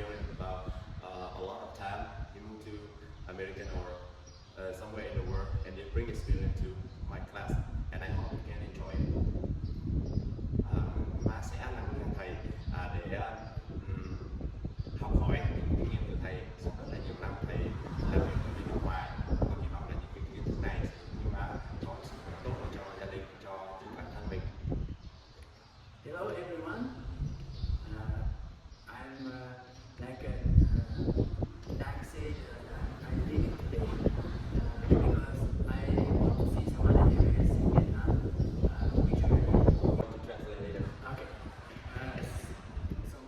hearing about a lot of time you move to American or somewhere in the world, and they bring experience to my class, and I hope you can enjoy it. Mà sẽ là người thầy để học hỏi những kinh nghiệm từ thầy sau rất là nhiều năm thầy làm việc ở nước ngoài. Tôi hy vọng là những cái kiến thức này nhưng mà có sự tốt cho gia đình, cho chính bản thân mình. Hello everyone. I'm like Dak said, I'm leaving today because I want to see some other areas in Vietnam, which are To translate later. okay. So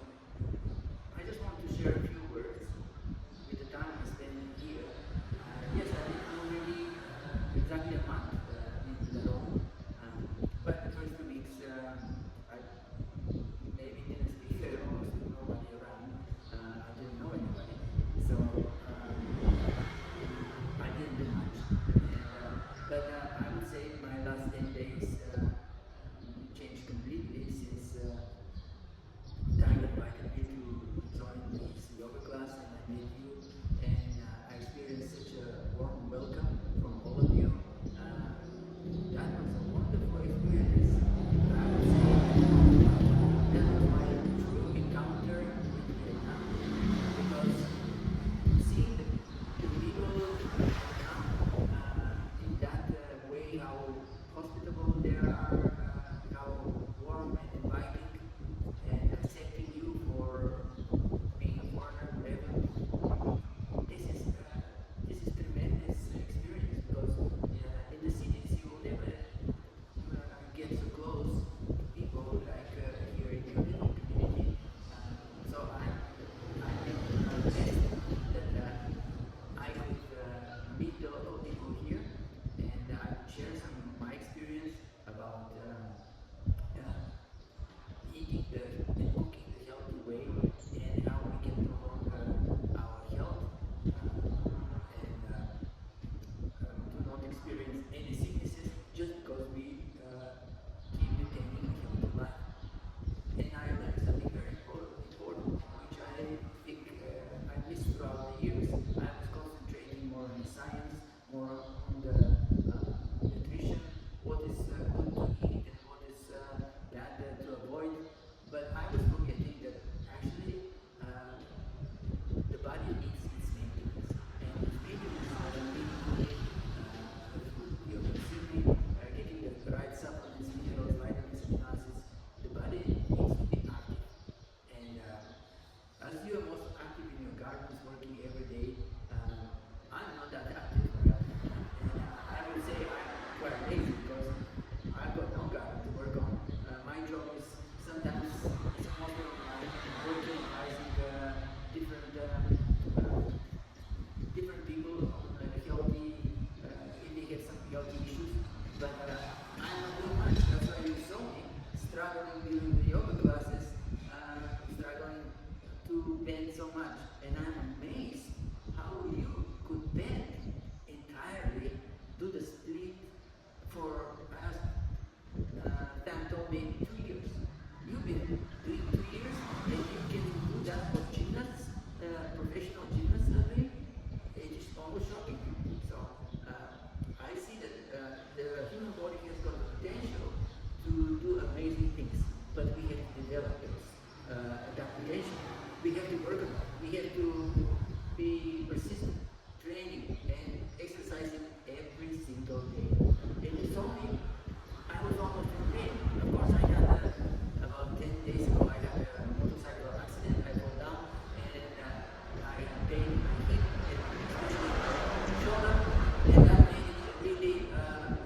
I just want to share a few words with the time I spent here. Yes, I didn't know really exactly a month in Ladon, but the first 2 weeks I maybe didn't speak almost with nobody around. I didn't know anybody, so I didn't do much. But I would say my last 10 days changed completely since Time invited me to join this yoga class, and I met you, and I experienced such a warm welcome from all of you. That was a wonderful experience. I would say that was my true encounter with Vietnam, because seeing the people in that way, how hospitable they are, how warm and inviting and accepting you for being a foreigner, whatever. This is tremendous experience, because in the cities you will never get so close to people like here in your little community. So I'm blessed that I could meet a lot of people here, and I could share some of my experience about eating and cooking the healthy way, and how we can prolong our health and do not experience any sicknesses just because we keep maintaining a healthy life. And I learned something very important, which I think I missed throughout the years. I was concentrating more on the science, more on the nutrition, what is good to eat and what is bad to avoid. But I was forgetting that actually the body needs its maintenance, and its maintenance doesn't mean the food you're consuming, getting the right supplements, minerals, vitamins, and acids. The body needs to be active, and as you are most active in your gardens, working every day, I'm not that active. And I would say I'm quite lazy because I've got no garden to work on. My job is sometimes it's most of my work advising different people on healthy, if they have some healthy issues. But I'm not doing much. That's why you saw me struggling during the yoga classes, struggling to bend so much. And I'm amazed how you could bend entirely, do the split for us. Tam told me 2 years. You've been doing 2 years, and you can do that for gymnasts, professional gymnasts doing. It is almost shocking. So I see that the human body has got the potential to do amazing things, but we have to develop those adaptation. We have to work on it. We have to be persistent, training and exercising every single day. And you saw me, I was almost in pain. Of course, I had about 10 days ago, I had a motorcycle accident. I fell down, and I had pain in my hip, and especially my shoulder, and that made it really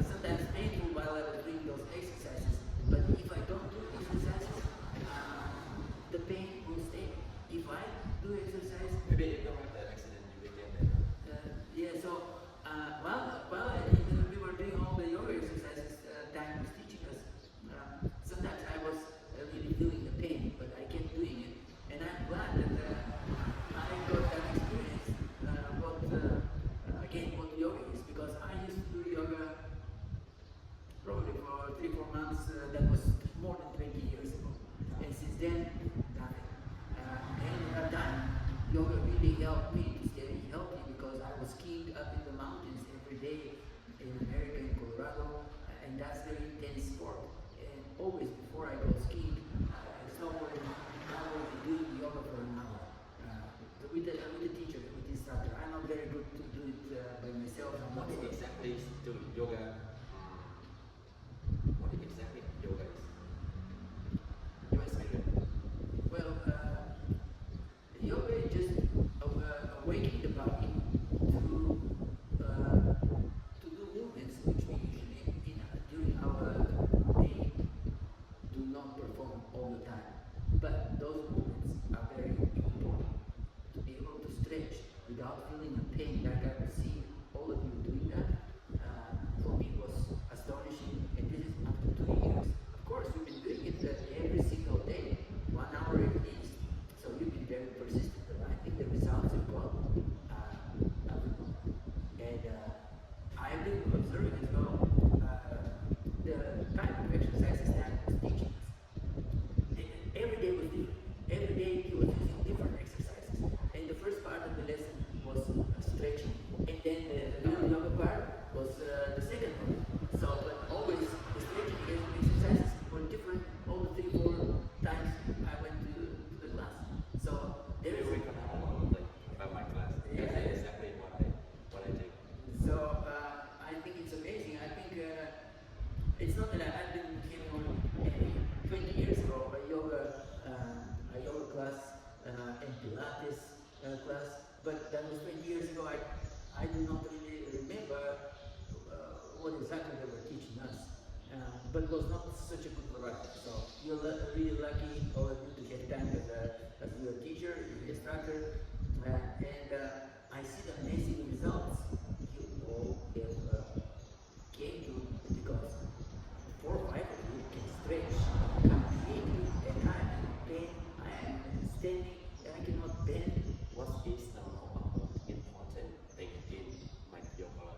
sometimes painful while I was doing those exercises. But if I don't do exercises, the pain will stay. If I do exercise, Maybe if you don't have that accident, you will get better. yeah, so while we were doing all the yoga exercises, Dan was teaching us. Sometimes I was really feeling the pain, but I kept doing it, and I'm glad that I got that experience. What yoga is, because I used to do yoga probably for 3-4 months. That was more than 20 years ago, and since then nothing. And at that time yoga really helped me to stay healthy because I was skiing up in the mountains every day in America, in Colorado, and that's very intense sport. And always before I go skiing, snowboarding, I will be doing yoga for an hour with a teacher, with the instructor. I'm not very good to do it by myself. What exactly do yoga? What exactly yoga is? Your experience. Well, yoga is just awakening the body to do movements which we usually during our day do not perform all the time. But those movements are very important to be able to stretch without feeling a pain. Like I see all of you doing that. For me, was astonishing, and this is after 2 years. Of course, we've been doing it every single day, 1 hour at least. So you've been very persistent, and I think the results have got. And I've been observing as well the kind of exercises that I was teaching us. Every day was different. Every day he was using different exercises. And the first part of the lesson was stretching. And then the real yoga part was the second part. So, but always the stretching exercises were different all the 3-4 times I went to the class. So there is You recommend a lot like about my class. Yeah. That's exactly what I do. So I think it's amazing. I think it's not that I've been here on 20 years ago a yoga class and Pilates class, but that was 20 years ago. I do not really remember what exactly they were teaching us, but it was not such a good variety. So you're really lucky, all of you, to get time as your teacher, your instructor, and I see the amazing results you all have came to because 4 or 5 of you can stretch completely, and I am in pain, I am standing, and I cannot bend. What is the most important thing in my yoga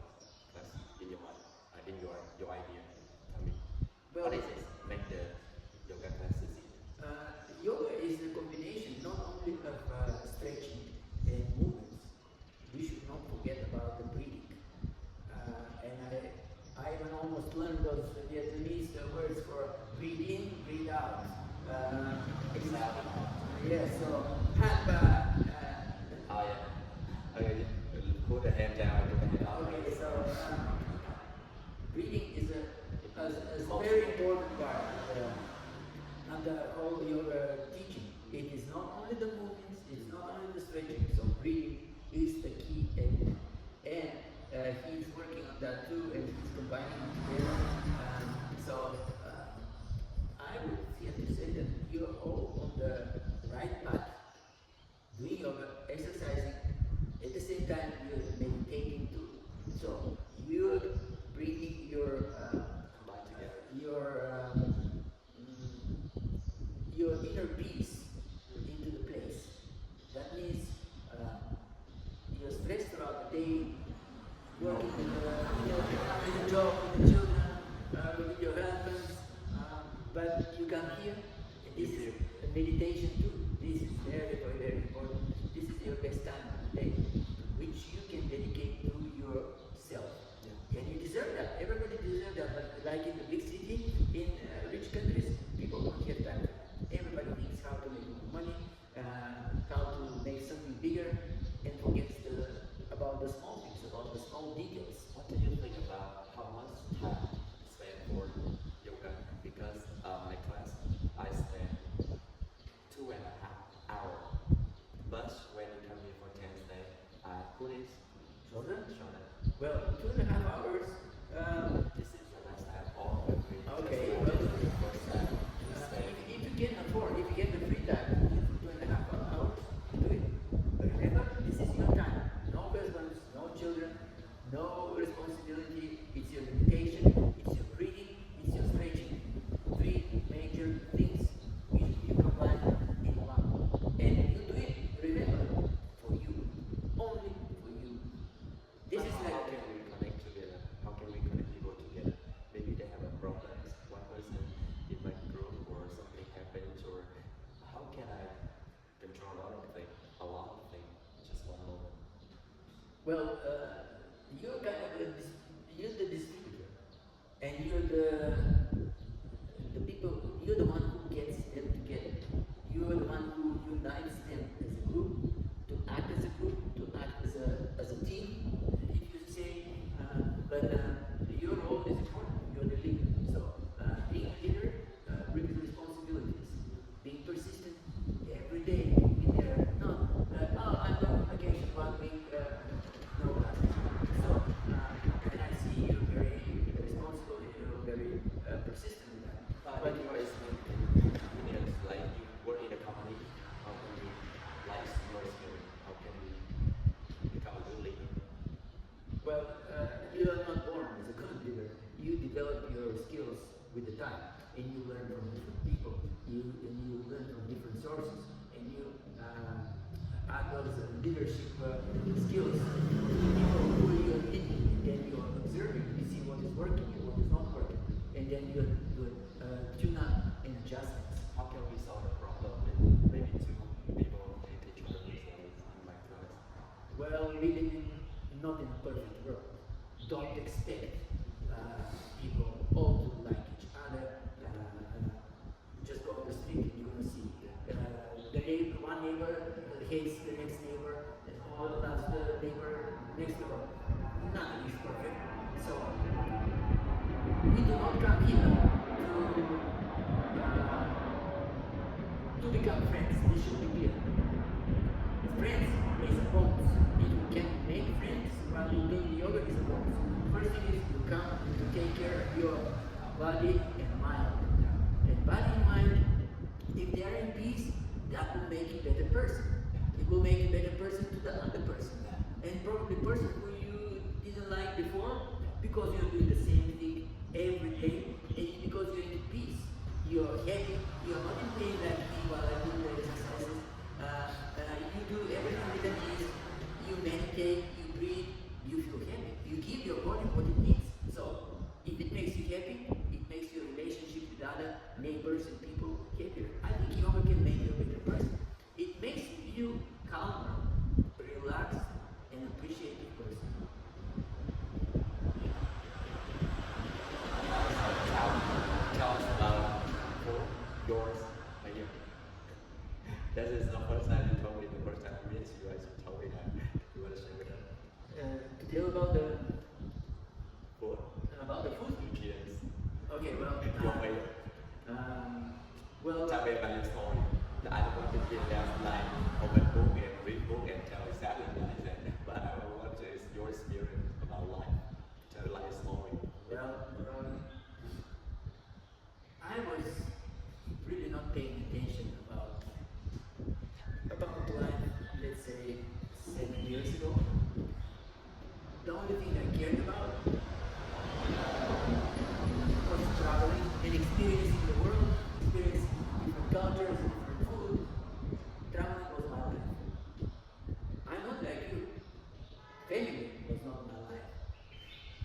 class in your mind, in your idea? Tell me. Well, What is it? Make the yoga class easy. Yoga is a combination not only of stretching and movements. We should not forget about the breathing. And I even almost learned those Vietnamese words for breathe in, breathe out. Yeah, so Oh yeah. Okay. Put the hand down. Put the hand up. okay, so breathing is a very important part of the whole yoga teaching. It is not only the movements, it's not only the stretching. So breathing is the key element, and he's working on that too, and he's combining them together. So I would have to say that you're all on the right path, doing yoga, exercising. At the same time, you're meditating too. So you're bringing your Combine together. your inner peace into the place. That means you're stressed throughout the day, working with the job, with the children, with your husbands, but you come here, and this is a meditation too. This is very, very, very important. This is your best time of the day, which you can dedicate to yourself. Yeah. And you deserve that. Everybody deserves that. But like in the big city, in rich countries, people don't have time. Everybody thinks how to make more money, how to make something bigger, and forgets about the small things, about the small details. What do you think about how much time spent for yoga? Because my class, I spend 2.5 hours. But when you come here for 10 days, who is Shorter? shorter? Well, 2.5 hours. This is the last time all of you. Okay, Just well, the first time you stay. if you can afford, if you get the free time, 2.5 hours, do it. But remember, this is your time. No husbands, no children, no responsibility. It's your meditation, it's your breathing, it's your stretching. 3 major things which you combine in one. And you do it, remember, for you. Only for you. This is How like can we connect to with the time, and you learn from different people, and you learn from different sources, and you add those leadership skills to people who you're thinking, and then you're observing, you see what is working and what is not working, and then you tune up and adjustments. How can we solve a problem with maybe two people hate each other in my class? Well, we live not in a perfect world. Don't expect people all to like each other. Just go on the street and you're gonna see one neighbor hates the next neighbor, and all loves the neighbor next door. Nothing is perfect. So we do not come here to become friends. This should be clear. Friends is a bonus. If you can make friends while you're doing yoga, is a bonus. First thing is you come to take care of your body and mind. And body and mind, if they are in peace, that will make you a better person. It will make you a better person to the other person. And probably person who you didn't like before, because you're doing the same thing every day, and because you're in peace. You're happy, you're not in pain like me while I do the exercises. You do everything with ease, you meditate, you breathe, you feel happy. You give your body what it needs. So, if it makes you happy, it makes your relationship with other neighbors and people happier. I think yoga can make you a better person. It makes you calmer, relaxed, and appreciative person. Tell us about yours right here. This is the first time you told me, the first time I met you, you told me that you want to share with us. To tell about the Food. food. Yes. Okay, well, Your way. Tell me about your story. I don't want to hear that like open book and read book and tell exactly like that, but I want to is your experience about life. Tell like a story. Well, I was really not paying attention about life, let's say 7 years ago. The only thing I cared about was traveling and experiencing the world, experiencing different cultures, different food. Traveling was my life. I'm not like you. Family was not my life.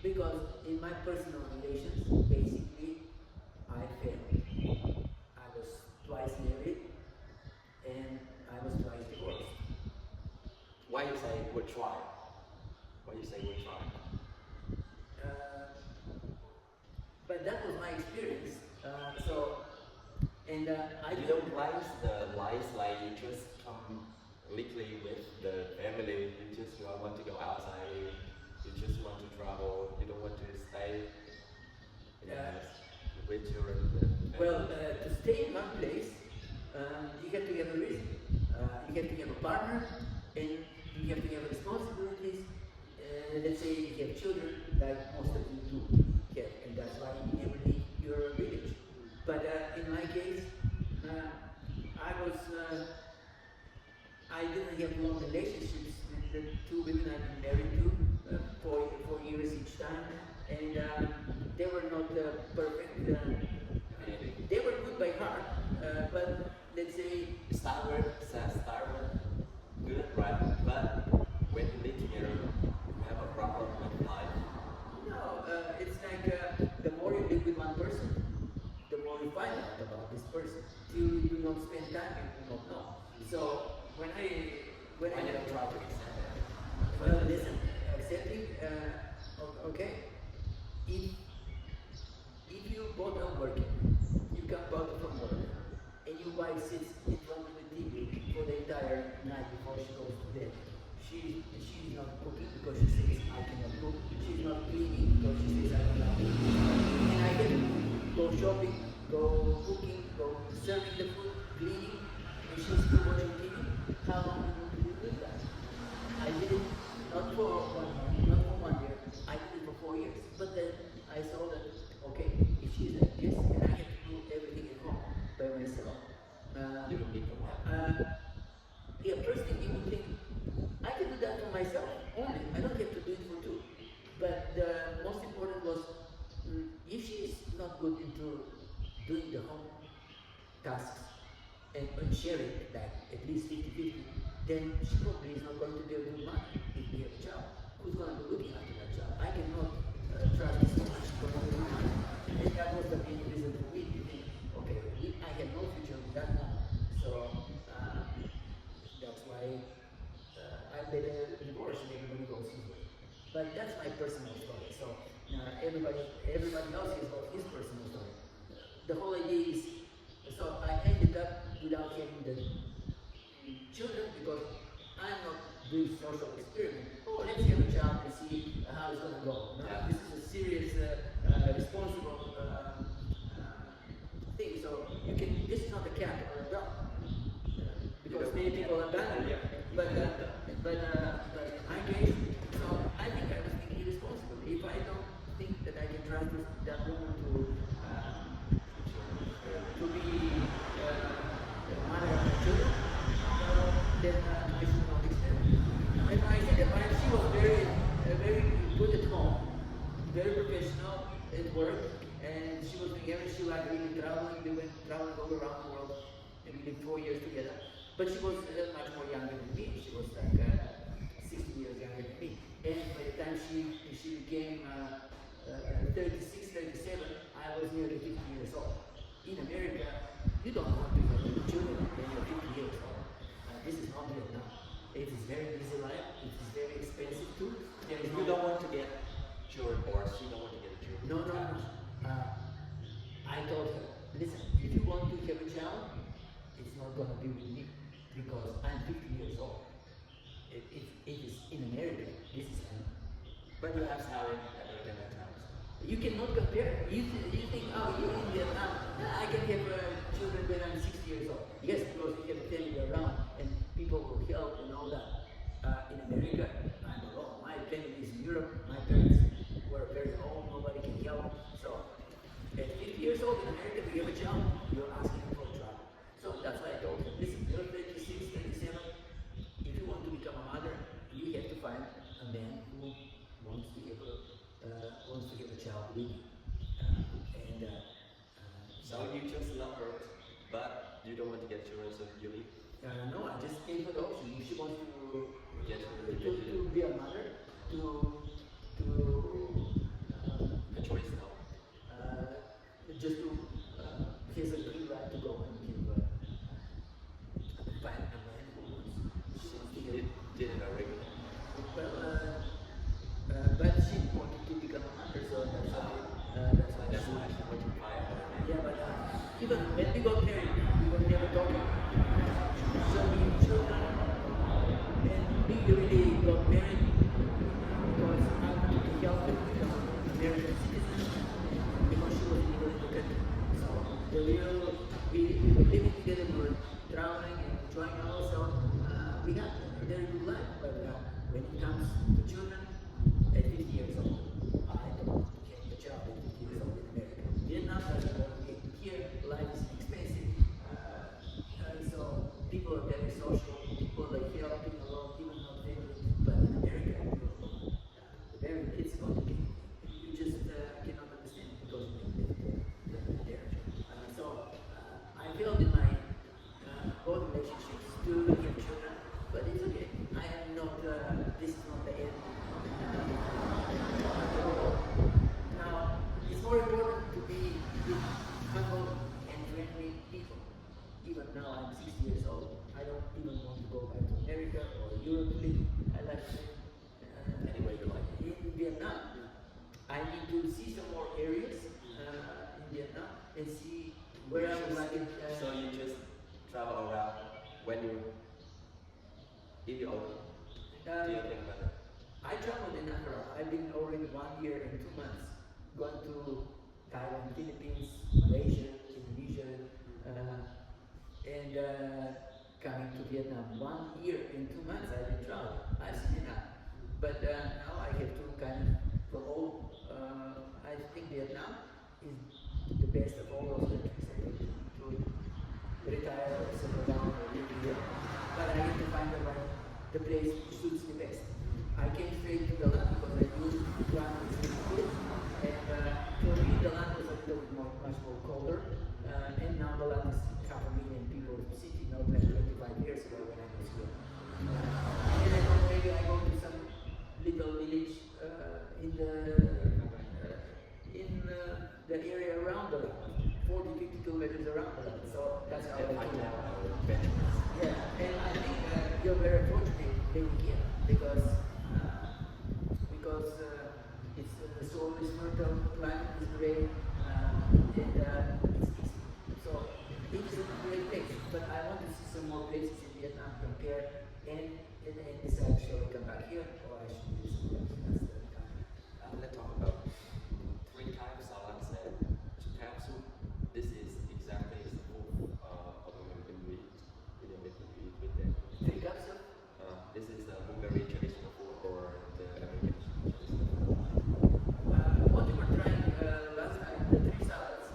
Because in my personal relations, basically, I failed. I was twice married, and I was twice divorced. Why you say we try? Why you say we try? But that was my experience. I You don't like the life like you just come completely with the family. You just want to go outside. You just want to travel. You don't want to stay in the house with your Well, to stay in one place, you have to have a reason. You have to have a partner, and you have to have responsibilities. Let's say you have children, like most of you do have, and that's why you never leave your village. But in my case, I didn't have long relationships with the two women I've been married to, 4 years each time, and they were not perfect. They were good by heart, but let's say Starward, good, right? But when you live together, you have a problem with life. no, it's like the more you live with one person, the more you find out about this person. Till you do not spend time, you do not know. So when I don't try to accept that. well, listen, accepting, okay. If you both are working, you come back from work, and your wife sits in front of the TV for the entire night before she goes to bed. She's not cooking because she says I cannot cook. She's not cleaning because she says I cannot cook. And I can go shopping, go cooking, go serving the food, cleaning, and she's still watching TV. How long do you do that? I did it not for 1 month, not for 1 year. I did it for 4 years. But then I saw that, okay, if she's like this, and I have to do everything at home by myself. You don't need to help. Yeah, first thing you would think, I can do that for myself only. I don't have to do it for two. But the most important was, if she's not good into doing the home tasks and sharing that at least 50-50, then she probably is not going to be a good mother if we have a child. Who's going to be looking after that child? I cannot trust this much for a good mother. And that was the main reason for me to think, okay, I have no future with that now. So that's why I made a divorce and everybody goes his way. But that's my personal story. So everybody else has got his personal story. The whole idea is, so I ended up without having the children because I'm not doing social experiment. Oh, let's have a child and see how it's going to go. No, this is a serious, responsible thing. So you can. This is not a cat or a dog because many people abandon it. But I gave. So I think I was being irresponsible. If I don't think that I can trust that woman to be the mother of my children, then I should not extend. And I think that she was very good at home, very professional at work, and she was doing everything. She liked really traveling. We went traveling all around the world, and we lived 4 years together. But she was much more younger than me. She was like 60 years younger than me. And by the time she became 36, 37, I was nearly 50 years old. In America, you don't want to have children when you're 50 years old. This is not Vietnam. It is very busy life. It is very expensive too. There is If you don't want to get children or she don't want to get children. no. I told her, listen, if you want to have a child, it's not going to be with me because I'm 50 years old. It is in America. This is But you have salary American times. you cannot compare. You think, oh, you're in Vietnam. I can have children when I'm 60 years old. Yes, because we have a family around and people will help and all that. In America, I'm alone. My family is in Europe. My parents were very old. Nobody can help. So, at 50 years old in America, if you have a child, you're asking for a child. So that's why I told her, listen, you're 36, 37. If you want to become a mother, you have to find a man who wants to have a child with you. So you just love her, but you don't want to get children, so you leave. No, I just gave her the option. If she wants to Get children, to be a mother, a choice now. just to he has a green light to go and give find a man who wants to She did it already. well, but she wanted to become a mother, so that's why That's she why she went to buy it. yeah, but even when we got married, we were never talking. So we children, and we really got married because I wanted to help her become an American citizen because she was legal in the country. So we were living together, we were traveling and enjoying ourselves. We had a very good life, but when it comes to children, at 50 years old, I don't have a child at 50 years old in America. Vietnam doesn't want to get here, life is expensive. So people are very social, people are helping a lot, even not family. But in America, it's complicated. You just cannot understand because you live there. So I failed in my both relationships to have children, but it's okay. I am not, this is not the end. Now, it's more important to be with humble and friendly people. Even now, I'm 60 years old. I don't even want to go back to America or Europe to live. I like to live anywhere you like. In Vietnam, I need to see some more areas in Vietnam and see where I would like it. So you just travel around when you if you're older. Do you think about it? I traveled in Accra. I've been already 1 year and 2 months. Gone to Thailand, Philippines, Malaysia, Indonesia, and coming to Vietnam. 1 year and 2 months I've been traveling. I've seen enough. But now I have to kind of for all. I think Vietnam is the best of all those countries. To retire or settle down or live here. But I need to find the place which suits me best. I came straight to the land because I knew the land was really good. And for me, the land was a little bit much more colder. around a lot. So that's how I And I do know it. our benefits. Yeah, and I think you're very fortunate living here because it's the soil is fertile, climate is great, and it's easy. So it's a great place. But I want to see some more places in Vietnam compare and decide shall we come back here or I should do something else. That's the country. Let's talk about three types of sunset. Capsule. This is exactly the food of American wheat. Vietnamese wheat with them. Three cups of This is the Bulgarian traditional food or the American traditional food. what we were trying last time, the three salads.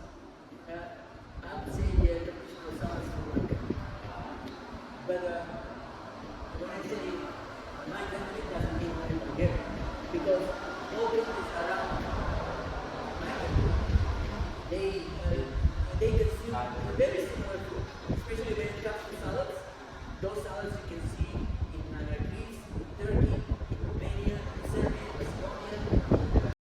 I would say the traditional salads for American. But when I say my country doesn't mean I'm Bulgarian because all countries around my country they consume very similar food.